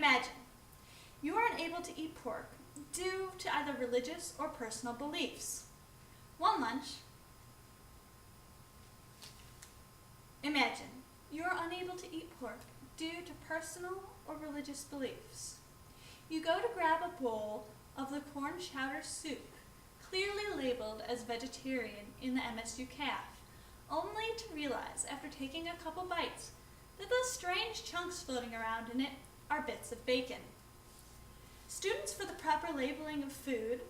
Imagine you are unable to eat pork due to either religious or personal beliefs. One lunch. Imagine you are unable to eat pork due to personal or religious beliefs. You go to grab a bowl of the corn chowder soup, clearly labeled as vegetarian in the MSU CAF, only to realize after taking a couple bites that those strange chunks floating around in it are bits of bacon. Students for the Proper Labeling of Food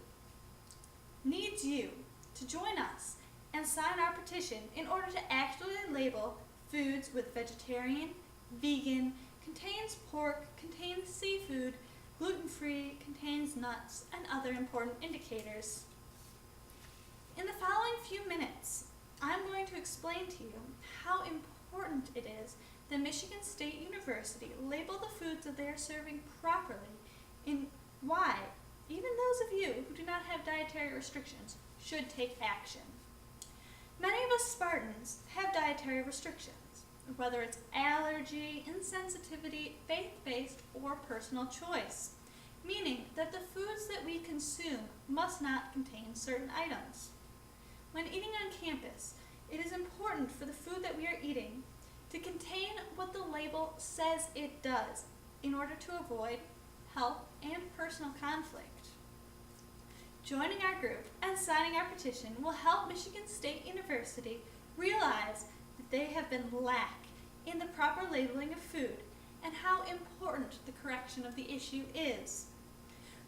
needs you to join us and sign our petition in order to actually label foods with vegetarian, vegan, contains pork, contains seafood, gluten-free, contains nuts, and other important indicators. In the following few minutes, I'm going to explain to you how important it is that Michigan State University label the foods that they are serving properly, and why even those of you who do not have dietary restrictions should take action. Many of us Spartans have dietary restrictions, whether it's allergy, insensitivity, faith-based, or personal choice, meaning that the foods that we consume must not contain certain items. When eating on campus, it is important for the food that we are eating to contain what the label says it does in order to avoid health and personal conflict. Joining our group and signing our petition will help Michigan State University realize that they have been lax in the proper labeling of food and how important the correction of the issue is.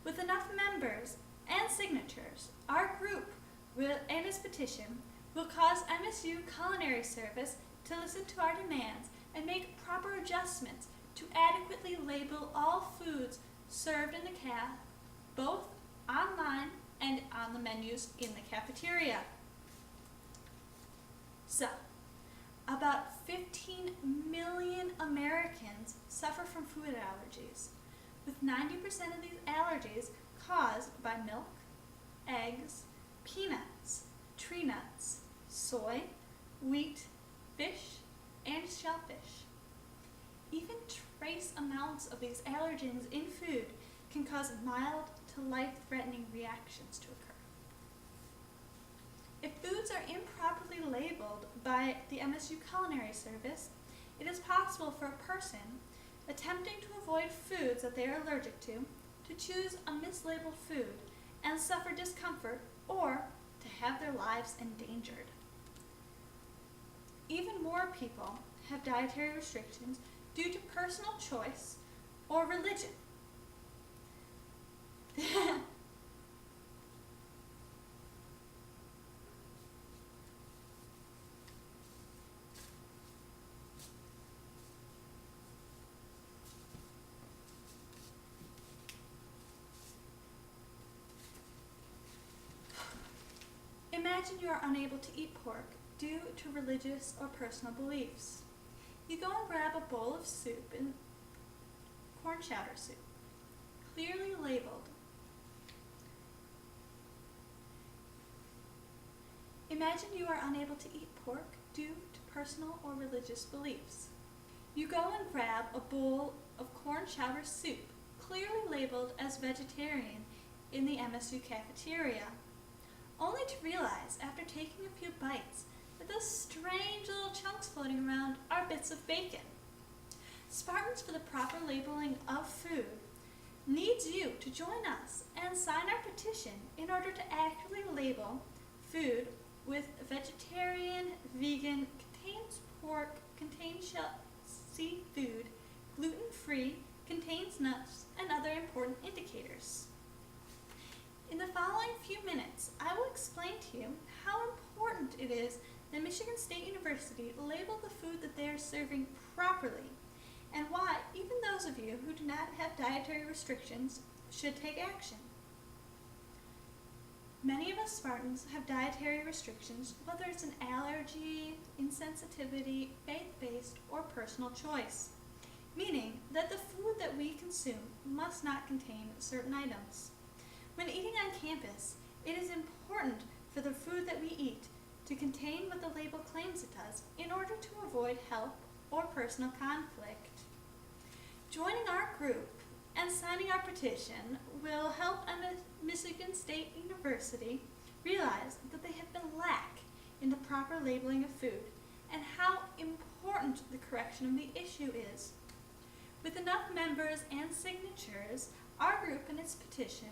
With enough members and signatures, our group and its petition will cause MSU Culinary Service to listen to our demands and make proper adjustments to adequately label all foods served in the CAF, both online and on the menus in the cafeteria. So, about 15 million Americans suffer from food allergies, with 90% of these allergies caused by milk, eggs, peanuts, tree nuts, soy, wheat, fish, and shellfish. Even trace amounts of these allergens in food can cause mild to life-threatening reactions to occur. If foods are improperly labeled by the MSU Culinary Service, it is possible for a person attempting to avoid foods that they are allergic to choose a mislabeled food and suffer discomfort or to have their lives endangered. Even more people have dietary restrictions due to personal choice or religion. Imagine you are unable to eat pork due to religious or personal beliefs. You go and grab a bowl of soup, and corn chowder soup, clearly labeled. Imagine you are unable to eat pork due to personal or religious beliefs. You go and grab a bowl of corn chowder soup, clearly labeled as vegetarian in the MSU cafeteria, only to realize after taking a few bites that those strange little chunks floating around are bits of bacon. Spartans for the Proper Labeling of Food needs you to join us and sign our petition in order to accurately label food with vegetarian, vegan, contains pork, contains seafood, gluten-free, contains nuts, and other important indicators. In the following few minutes, I will explain to you how important it is that Michigan State University label the food that they are serving properly, and why even those of you who do not have dietary restrictions should take action. Many of us Spartans have dietary restrictions, whether it's an allergy, insensitivity, faith-based, or personal choice, meaning that the food that we consume must not contain certain items. When eating on campus, it is important for the food that we eat to contain what the label claims it does in order to avoid health or personal conflict. Joining our group and signing our petition will help Michigan State University realize that they have been lack in the proper labeling of food and how important the correction of the issue is. With enough members and signatures, our group and its petition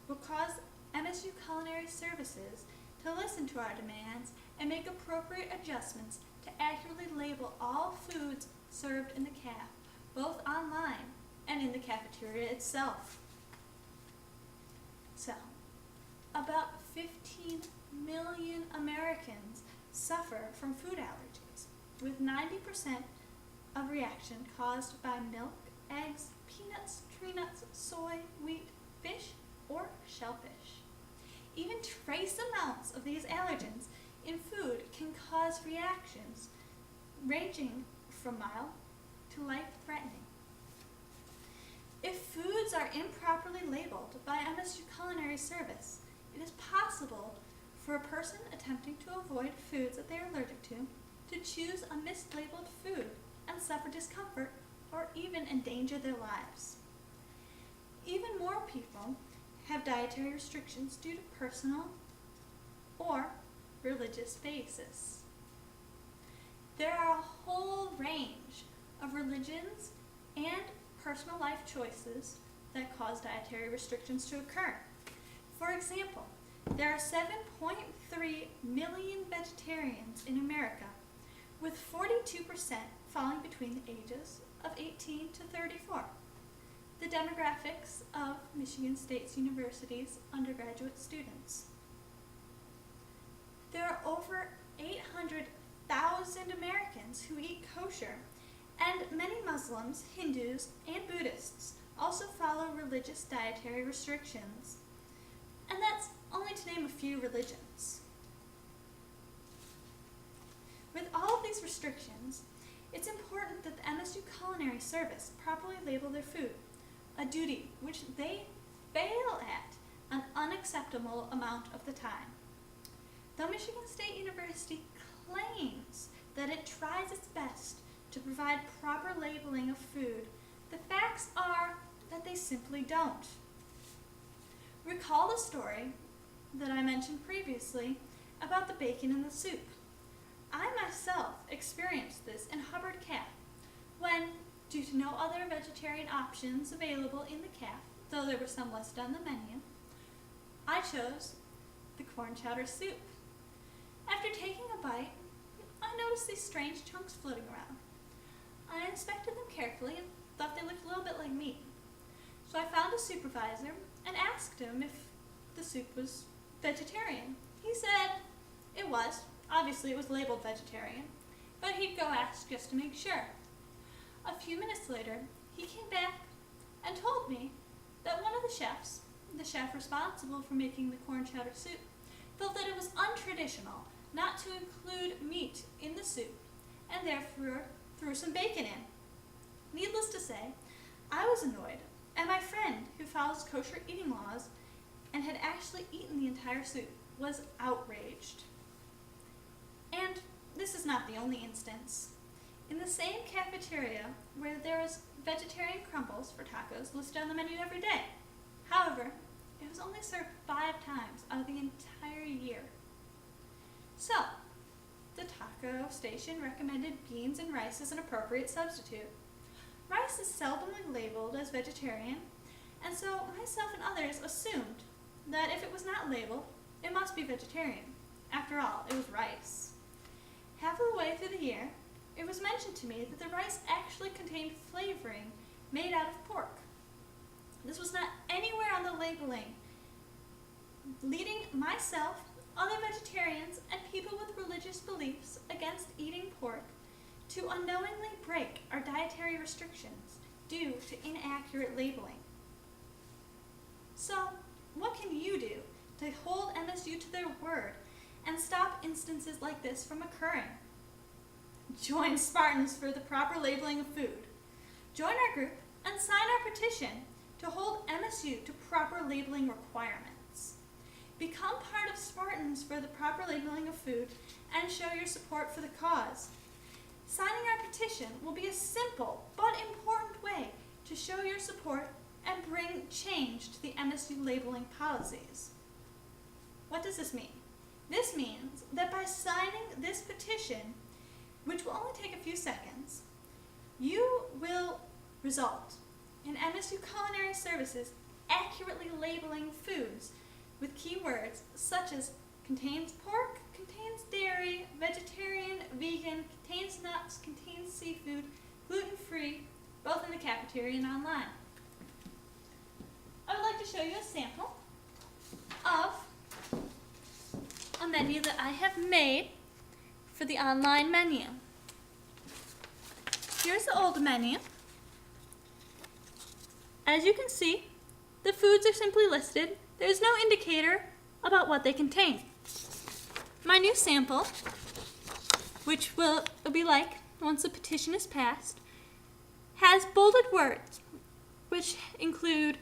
will cause MSU Culinary Services to listen to our demands and make appropriate adjustments to accurately label all foods served in the CAF, both online and in the cafeteria itself. So, about 15 million Americans suffer from food allergies, with 90% of reaction caused by milk, eggs, peanuts, tree nuts, soy, wheat, fish, or shellfish. Even trace amounts of these allergens in food can cause reactions ranging from mild to life-threatening. If foods are improperly labeled by MSU Culinary Service, it is possible for a person attempting to avoid foods that they are allergic to choose a mislabeled food and suffer discomfort or even endanger their lives. Even more people have dietary restrictions due to personal or religious basis. There are a whole range of religions and personal life choices that cause dietary restrictions to occur. For example, there are 7.3 million vegetarians in America, with 42% falling between the ages of 18 to 34. The demographics of Michigan State University's undergraduate students. There are over 800,000 Americans who eat kosher, and many Muslims, Hindus, and Buddhists also follow religious dietary restrictions. And that's only to name a few religions. With all of these restrictions, it's important that the MSU Culinary Service properly label their food, a duty which they fail at an unacceptable amount of the time. Though Michigan State University claims that it tries its best to provide proper labeling of food, the facts are that they simply don't. Recall the story that I mentioned previously about the bacon in the soup. I myself experienced this in Hubbard CAF when, due to no other vegetarian options available in the CAF, though there were some listed on the menu, I chose the corn chowder soup. After taking a bite, I noticed these strange chunks floating around. I inspected them carefully and thought they looked a little bit like meat. So I found a supervisor and asked him if the soup was vegetarian. He said it was. Obviously it was labeled vegetarian, but he'd go ask just to make sure. A few minutes later, he came back and told me that one of the chefs, the chef responsible for making the corn chowder soup, felt that it was untraditional not to include meat in the soup and therefore threw some bacon in. Needless to say, I was annoyed, and my friend, who follows kosher eating laws and had actually eaten the entire soup, was outraged. And this is not the only instance. In the same cafeteria where there was vegetarian crumbles for tacos listed on the menu every day. However, it was only served 5 times out of the entire year. So, the taco station recommended beans and rice as an appropriate substitute. Rice is seldomly labeled as vegetarian, and so myself and others assumed that if it was not labeled, it must be vegetarian. After all, it was rice. Half of the way through the year, it was mentioned to me that the rice actually contained flavoring made out of pork. This was not anywhere on the labeling, leading myself, other vegetarians, and people with religious beliefs against eating pork to unknowingly break our dietary restrictions due to inaccurate labeling. So, what can you do to hold MSU to their word and stop instances like this from occurring? Join Spartans for the proper labeling of food. Join our group and sign our petition to hold MSU to proper labeling requirements. Become part of Spartans for the proper labeling of food and show your support for the cause. Signing our petition will be a simple but important way to show your support and bring change to the MSU labeling policies. What does this mean? This means that by signing this petition, which will only take a few seconds, you will result in MSU Culinary Services accurately labeling foods with keywords such as contains pork, contains dairy, vegetarian, vegan, contains nuts, contains seafood, gluten-free, both in the cafeteria and online. I would like to show you a sample of a menu that I have made for the online menu. Here's the old menu. As you can see, the foods are simply listed. There's no indicator about what they contain. My new sample, which will be like once the petition is passed, has bolded words which include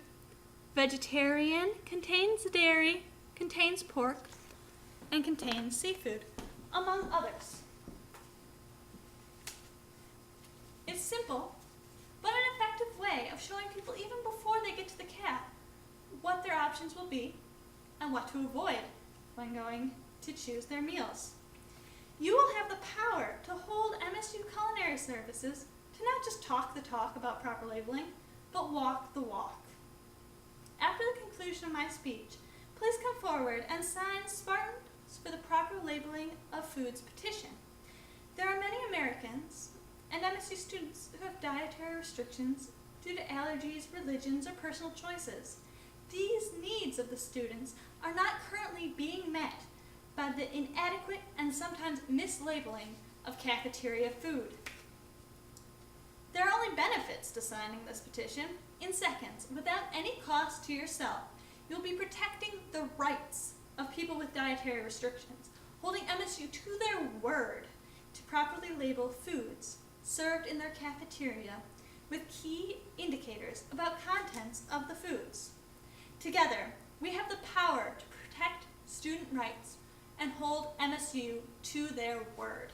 vegetarian, contains dairy, contains pork, and contains seafood, among others. It's simple, but an effective way of showing people even before they get to the CAT what their options will be and what to avoid when going to choose their meals. You will have the power to hold MSU Culinary Services to not just talk the talk about proper labeling, but walk the walk. After the conclusion of my speech, please come forward and sign Spartans for the proper labeling of foods petition. There are many Americans and MSU students who have dietary restrictions due to allergies, religions, or personal choices. These needs of the students are not currently being met by the inadequate and sometimes mislabeling of cafeteria food. There are only benefits to signing this petition. In seconds, without any cost to yourself, you'll be protecting the rights of people with dietary restrictions, holding MSU to their word to properly label foods served in their cafeteria with key indicators about contents of the foods. Together, we have the power to protect student rights and hold MSU to their word.